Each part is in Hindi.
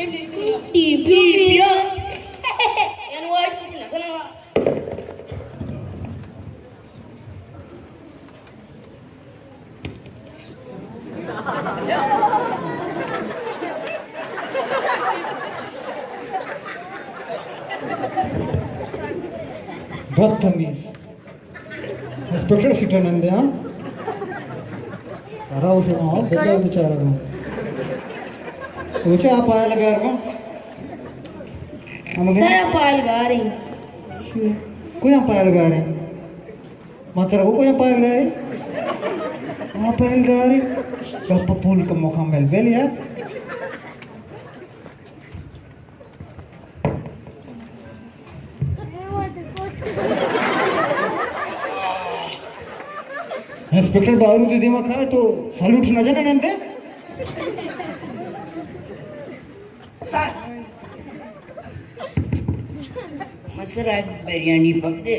टीपी पिया यार वर्ड कुछ ना करना बदतमीज इंस्पेक्टर सीटानंद हाँ सारा उसे हाँ बेटा बेचारा का पूछे आप आया लगा यार को सर आप पायल गा रही कोई आप पाया लगा रहे मात्रा को कोई आप पाया लगा रहे आप पाया लगा रहे बापा फूल का मौका मिल बेल यार इंस्पेक्टर बाबू दीदी में खाए तो सैल्यूट ना जाने नंदे मसरा बिरयानी पक दे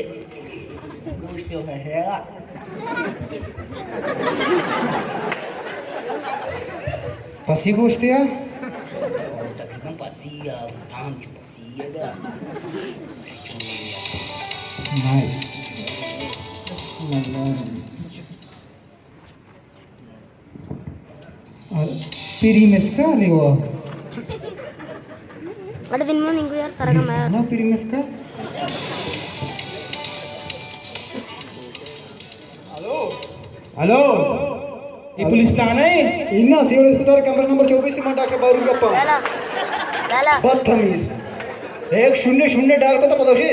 गोश्त है पसी गोश्त यार तकरीबन पसी या काम जो पसी है ना नाइस पिरी मेस्का लेवा ada दिन में निंगु यार सारा काम यार ना पिरी मेस्का हेलो ये पुलिस थाना है इन्ना सिविल अस्पताल कमरा नंबर 24 से मैं डॉक्टर बारू गप्पा लाला बदतमीज 100 डाल को तो पता है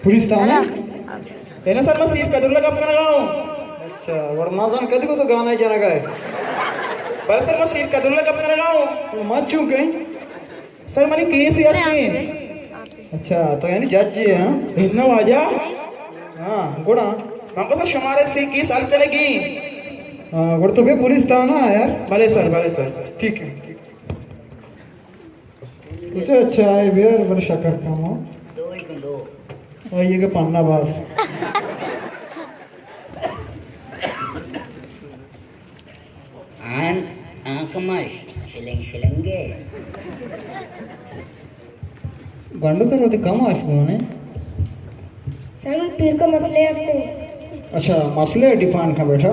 पुलिस थाना है ना सर मैं सीट कदुल्ला कब करना हूँ अच्छा वरना जान कदी को तो गाना ही जाना गए पर सर मैं सीट कदुल्ला कब करना हूँ तो मत चूक गई सर मैंने केस यार की अच्छा तो यानी जज जी हैं इतना वाजा हाँ गुड़ा हमको तो शुमारे से की साल चलेगी हाँ गुड़ तो भी पुलिस थाना है यार भले सर ठीक है कुछ अच्छा है यार बड़े शक्कर काम हो दो ही दो और ये के पन्ना बास आन आंकमाश शिलेंगे गंडू तो रोते कम आशको ने सर पीर का मसले असते अच्छा मसले डिफाइन का बैठा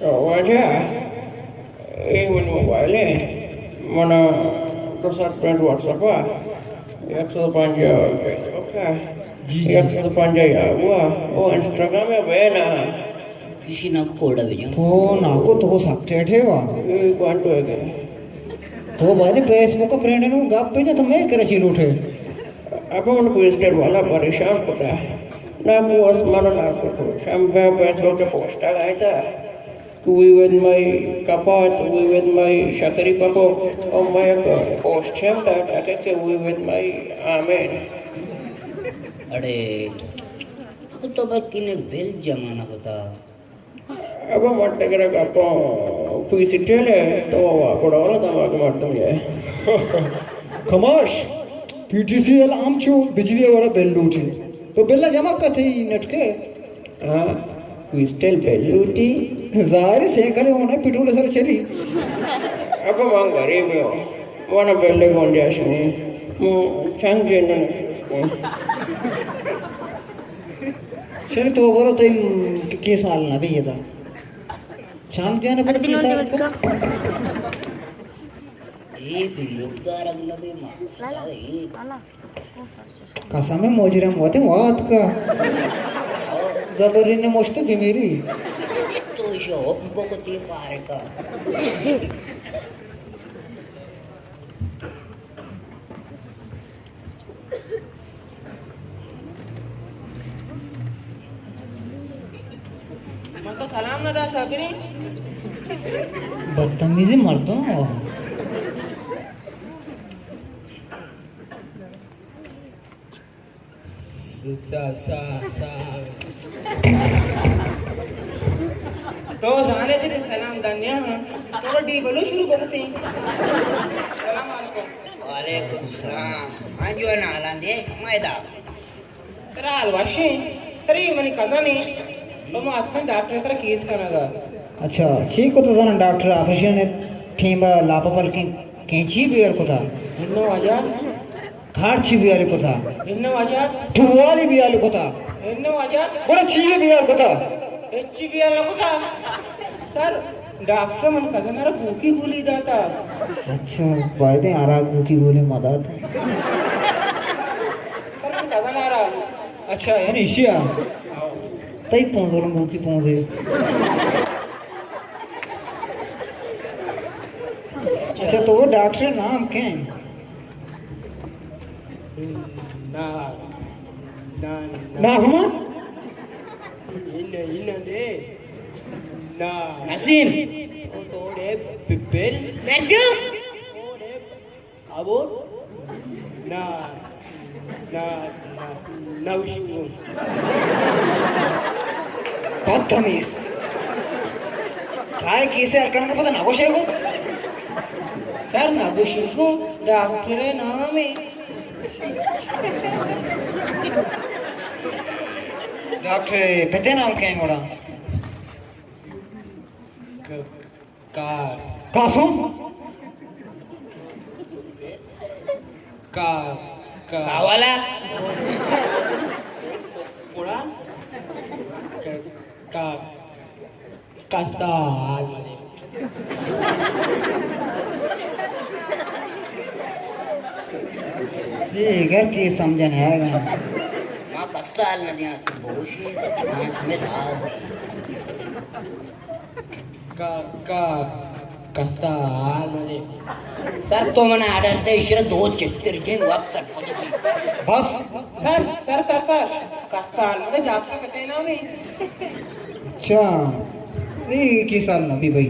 वाजा एक मिनट मोबाइल है मना तो साथ फ्रेंड व्हाट्सएप है 105 फेसबुक का 105 या वो इंस्टाग्राम में बयाना किसी ना कोड़ा भेजो तो ना को तो सकते थे वाह ये कौन तो है तो बाद फेसबुक का फ्रेंड ने गप पे तो मैं करे चिल उठे अब उनको स्टेट वाला परेशान होता है ना पोस्ट मानो ना फोटो शाम पे फेसबुक पे पोस्ट आया था to be with my kapat, to be with my shakari papo, or my post him that I can be with my amen. अरे तो बाकी ने बिल जमाना होता अब मट्टे करा कापो फीस चले तो कोड़ा वाला दमाग मारता मुझे खमाश पीटीसीएल आमचू बिजली वाला बिल लूटी तो बिल जमा का थी नेट के हाँ क्रिस्टल बिल लूटी जाहिर से खले होना पिटूले सर चली अब मांग गरीब हो वाना बिल कौन जाशने चंग जेना शरी तो बोलो तो केस माल ना भैया था शाम जाने पर केस आ ये बेरोजगार अगला भी मार कसा में मोजरम होते वात का जबरी ने मोश्त भी मेरी तो शॉप बकती पार का मैं तो सलाम ना दा सकरी बदतमीजी मर्दों तो जाने थे सलाम दानिया तो डी बोलो शुरू करते हैं सलाम वालेकुम वालेकुम सलाम हाँ जो ना लांदे मैदा तेरा अलवाशी तेरी मनी कदा नहीं तो मैं आसान डॉक्टर तेरा केस करना अच्छा ठीक होता था ना डॉक्टर ऑपरेशन ने ठेंबा लापा पल की कैंची बियर को था इन्नो आजा खाड़ची बियर को था इन्नो आजा ठुवाली बियर को था इन्नो आजा बड़ा चीले बियर को था HBR लगता सर डॉक्टर मन कदनारा भूखी गोली दाता अच्छा वायदे आराग की गोली मदद सर मन कदनारा अच्छा यानी इशिया तई पहुंचो लोगों की पहुंचे अच्छा तो वो डॉक्टर नाम क्या है ना ना नागमा इन्नो दे ना नसीम तोड़े पिपिल बैठो तोड़े अबो ना ना ना नवशिंगो बदतमीज काय कैसे अलकन का पता ना को शेगो सर नवशिंगो डॉक्टर नाम है डॉक्टर पते नाम क्या है मोड़ा का कासम का कावाला कोड़ा का कसाल ये घर की समझन है मां कसाल नदियां तू बोशी नाच में राज है का कसाल मध्ये सर तो मना आर्डर दे इशरा दो चित्तर जे वापस पडे बस सर कसाल मध्ये डॉक्टर कहते ना मैं अच्छा ये की साल नबी भाई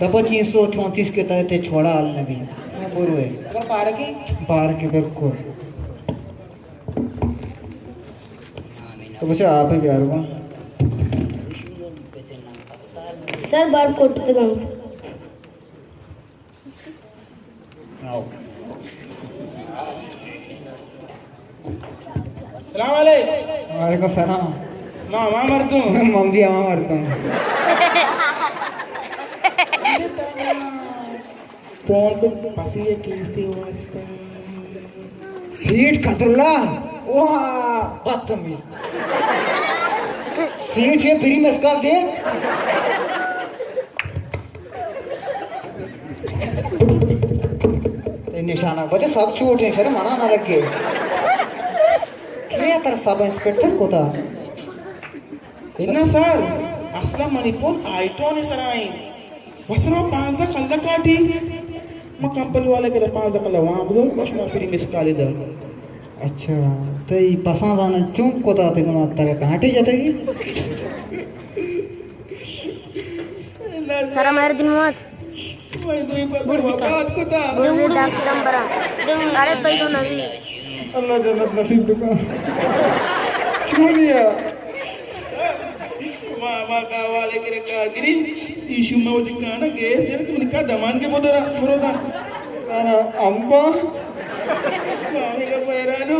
डबा 334 के तहत छोड़ा आल नबी बुरु है अगर पार की बाहर के बिल्कुल तो बच्चा आप ही प्यार हुआ सर बार कोटते गम आओ सलाम वाले वालेकुम सलाम मामा मर्दू मम्मी आमा मरता हूँ फोन को पसी है कैसे वास्ते सीट खतरला वहाँ बदतमीज सीट है फ्री में इसका दे ते निशाना बच्चे सब छूट है सर मना ना लगे क्या तर सब इंस्पेक्टर को था इन्ना सर असला मणिपुर आयटोने सराई वसरा 5 दा कल्ला काटी म कंपनी वाले के 5 दा कल्ला वहां बुदो बस मैं फिर मिस काले दा अच्छा तो ये पसंद आना चुप को था ते को मारता है काटे जाते की Sara mayar din mo. मैं दो पर बात को था Buzi das dambara. Dum are toy do nabi. अल्लाह जन्नत नसीब दुका क्यों लिया मामा का वाले के का गिरी इशू में वो दिखाना गैस दे तुम निका दमान के बोतरा फरोदा तारा अम्बा मामे का पैरानो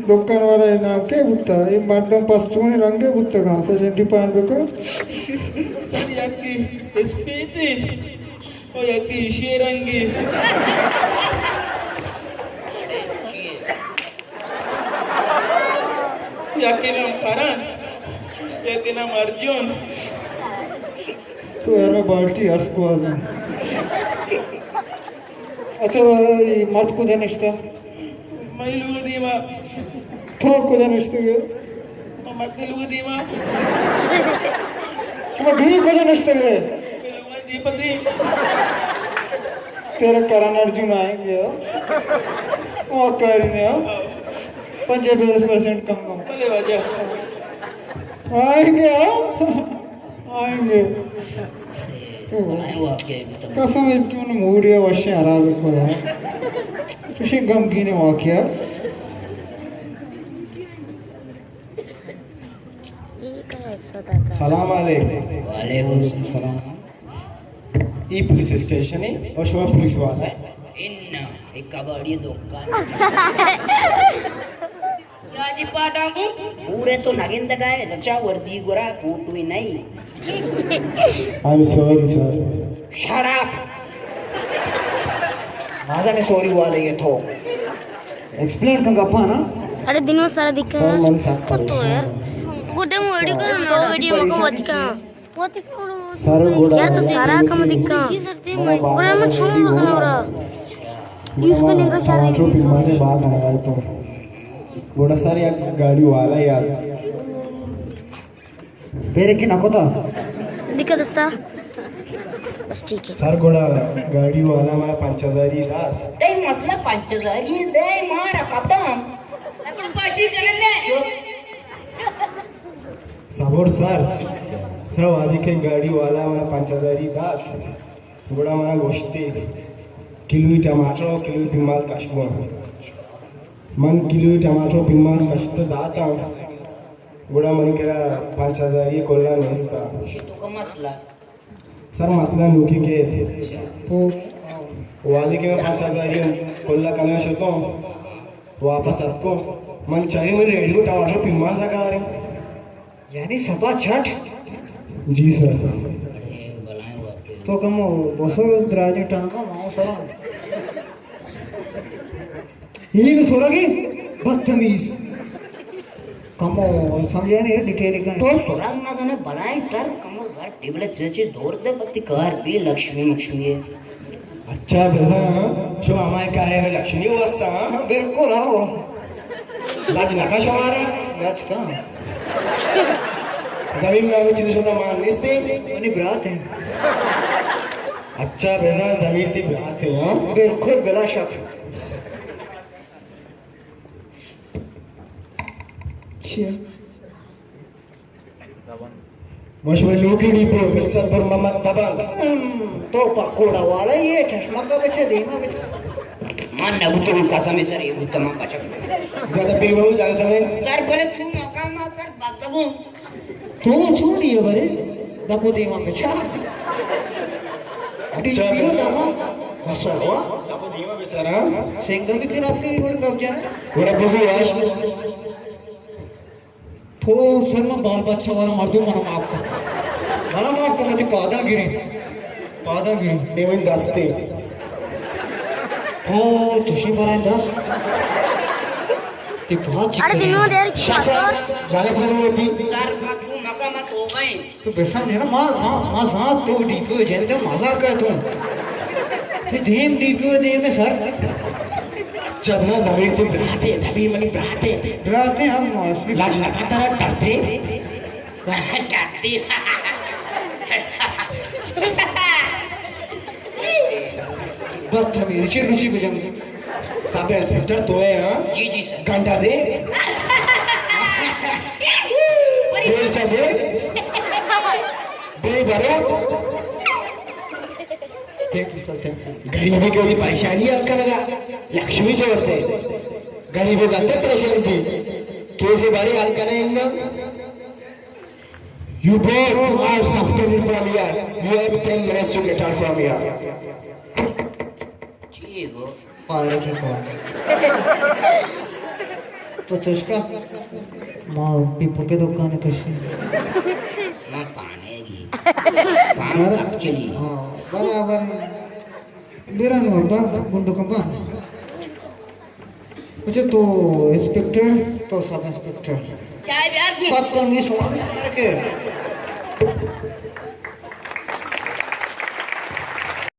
दुकान वाला है ना क्या बुत्ता ये मर्दम पास चूने रंगे बुत्ता कहाँ से जेंटी पान बेको सर याकी स्पीति ओ याकी शेरंगी याकी नाम करण याकी नाम अर्जुन तो यार बाल्टी हर्ष को आ जाए अच्छा ये मर्द को जानिश्ता मैं लोग दीमा तो को जानिश्ते गए मत लोग दीमा चुम्मा धुई को जानिश्ते गए मैं लोग दीपति तेरा करण अर्जुन आएंगे और करेंगे 50% कम कम भले वजह आएंगे आएंगे आयो आपके तक कसम इतने मूडिया वर्षे हराबे को यार तुझे गमगीने वाक्य सलाम वालेकुम वालेकुम सलाम ई पुलिस स्टेशन है और शो पुलिस वाला है इन एक कबाड़ी दुकान याजी पादांगू पूरे तो नगिंद गाय दचा वर्दी गोरा कोटवी नहीं I am sorry sir. Shut up! माझा ने सॉरी वाले ये थो एक्सप्लेन का गप्पा ना अरे दिन में सारा दिखा सर मला साथ तो यार गुड्डे में वीडियो करो ना वीडियो में को दिखा सर गोड़ा यार तो सारा काम दिखा गुड्डे में छू मखना हो रहा इसको निका सारे ट्रॉफी माझे बात आना तो गोड़ा सर या गाड़ी वाला यार ಬೇರೆ ಕಿನ ಕೋತಾ दिखा दस्ता बस ठीक है सर गोड़ा गाड़ी वाला मला 5000 रात ते मसला 5000 दे मारा खत्म. आपण पाठी करणे साबोर सर खरं वादी के गाड़ी वाला मला 5000 रात गोड़ा मला गोष्टी किलो टमाटर किलो पिमास काशमो मन किलो टमाटर पिमास कष्ट दाता गोड़ा मन केला 5000 कोल्ला नेस्ता तुका मसला सर मसला नुकी के वादी के 5000 कोल्ला कमेश होतो वापस आपको मन चारी मन रेडी को टमाटर पिमास का रे यानी सपा छठ जी सर बनाए हुआ के तो कम बसो द्राजी टांगा माओ सर ये सोरगी बदतमीज कम समझे नहीं डिटेल का तो सुराग ना जाने बनाए तर कम घर टेबल त्याची दोर दे पत्ती कार बी लक्ष्मी है. अच्छा बेसा शो हमारे कार्य में लक्ष्मी वास्ता बिल्कुल आओ लाज नका शो मारा आज का जमीन में हमें चीजें शोधा मान निस्ते मनी बरात है अच्छा बेसा जमीन थी बात है हाँ बिल्कुल बिला शक मशहूर लोग ही नहीं पो किस्सा पर मम्मा तबांग तो पकोड़ा वाला ये चश्मा का बच्चा देना बच्चा मान ना गुतो का समय सर ये उत्तम बचा ज्यादा पीर बहु ज्यादा समय सर बोले छू मौका ना सर बासगो तू छोड़ दिए बरे दबो देवा बच्चा अभी अच्छा, क्यों अच्छा। दमा मसा हुआ आपको दीवा बेचारा सिंगल भी कर आपके वो कब जाना पूरा बिजी वाश तो सर में बाल बच्चा वाला मार दूं मना माफ को मुझे पादा गिरी देवन दस्ते ओ तुझी बरा दस ते बहुत अरे दिन में यार क्या जाने से नहीं होती चार पांच छू मौका मत हो गए तो बेसन है ना मां साथ तो डीपीओ जनते मजाक है तू ये धीम डीपीओ दे में सर जब ना जमीन थी ब्राते तभी मनी ब्राते डराते हम असली लाज नका तरह टरते टाटी बदतमीज रुचि बजम सब इंस्पेक्टर तो है हाँ जी जी सर घंटा दे बेल चाहिए बे भरो thank you sir thank you गरीबी की वाली परेशानी हल्का लगा लक्ष्मी जोड़ते गरीबों का तो परेशानी थी कैसे बारे हल्का नहीं ना You both are suspended from here. You have 10 minutes to get out from here. ठीक हो पारे की कौन तो चुस्का माँ पीपू के दुकान कशी ना पाने की पान सब चली हाँ बराबर बेरा नहीं होता गुंडों का पान मुझे तो इंस्पेक्टर तो सब इंस्पेक्टर चाय यार बात तो नहीं सुना करके